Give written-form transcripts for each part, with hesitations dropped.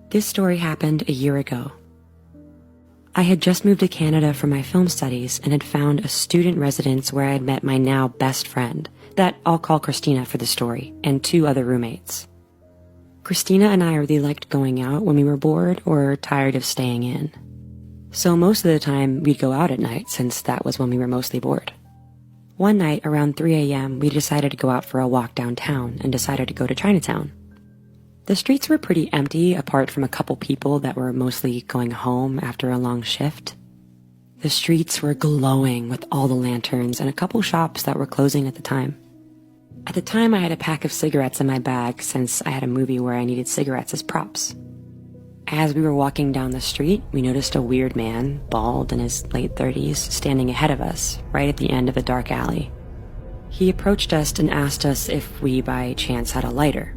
This story happened a year ago. I had just moved to Canada for my film studies and had found a student residence where I had met my now best friend, that I'll call Christina for the story, and 2 other roommates. Christina and I really liked going out when we were bored or tired of staying in. So most of the time, we'd go out at night since that was when we were mostly bored. One night around 3 a.m., we decided to go out for a walk downtown and decided to go to Chinatown. The streets were pretty empty apart from a couple people that were mostly going home after a long shift. The streets were glowing with all the lanterns and a couple shops that were closing at the time. At the time, I had a pack of cigarettes in my bag since I had a movie where I needed cigarettes as props. As we were walking down the street, we noticed a weird man, bald in his late 30s, standing ahead of us, right at the end of a dark alley. He approached us and asked us if we by chance had a lighter.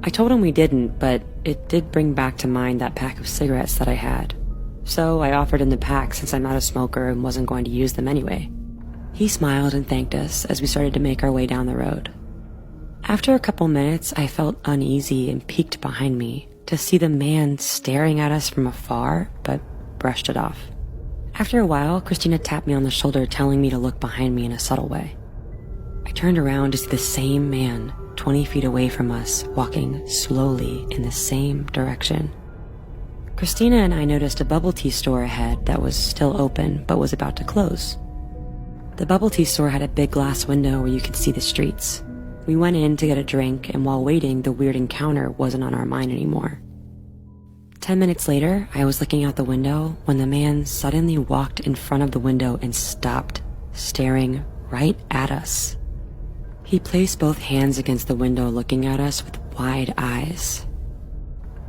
I told him we didn't, but it did bring back to mind that pack of cigarettes that I had. So I offered him the pack since I'm not a smoker and wasn't going to use them anyway. He smiled and thanked us as we started to make our way down the road. After a couple minutes, I felt uneasy and peeked behind me to see the man staring at us from afar, but brushed it off. After a while, Christina tapped me on the shoulder, telling me to look behind me in a subtle way. I turned around to see the same man 20 feet away from us, walking slowly in the same direction. Christina and I noticed a bubble tea store ahead that was still open but was about to close. The bubble tea store had a big glass window where you could see the streets. We went in to get a drink, and while waiting, the weird encounter wasn't on our mind anymore. 10 minutes later, I was looking out the window when the man suddenly walked in front of the window and stopped, staring right at us. He placed both hands against the window looking at us with wide eyes.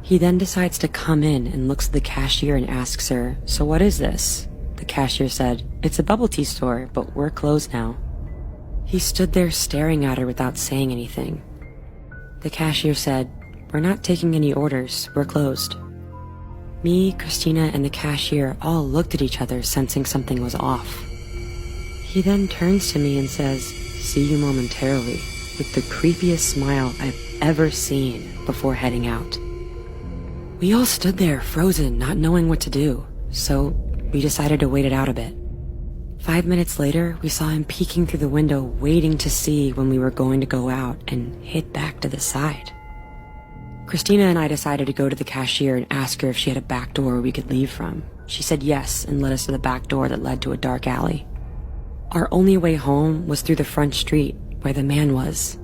He then decides to come in and looks at the cashier and asks her, "So what is this?" The cashier said, "It's a bubble tea store, but we're closed now." He stood there staring at her without saying anything. The cashier said, "We're not taking any orders, we're closed." Me, Christina, and the cashier all looked at each other, sensing something was off. He then turns to me and says, "See you momentarily," with the creepiest smile I've ever seen before heading out. We all stood there frozen, not knowing what to do, so we decided to wait it out a bit. 5 minutes later, we saw him peeking through the window, waiting to see when we were going to go out, and hid back to the side. Christina and I decided to go to the cashier and ask her if she had a back door we could leave from. She said yes and led us to the back door that led to a dark alley. Our only way home was through the front street, where the man was.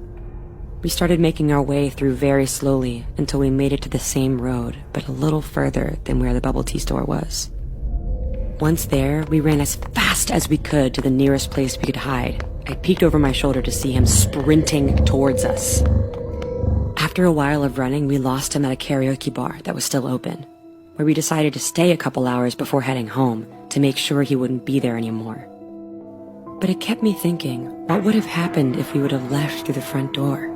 We started making our way through very slowly until we made it to the same road, but a little further than where the bubble tea store was. Once there, we ran as fast as we could to the nearest place we could hide. I peeked over my shoulder to see him sprinting towards us. After a while of running, we lost him at a karaoke bar that was still open, where we decided to stay a couple hours before heading home to make sure he wouldn't be there anymore. But it kept me thinking, what would have happened if we would have left through the front door?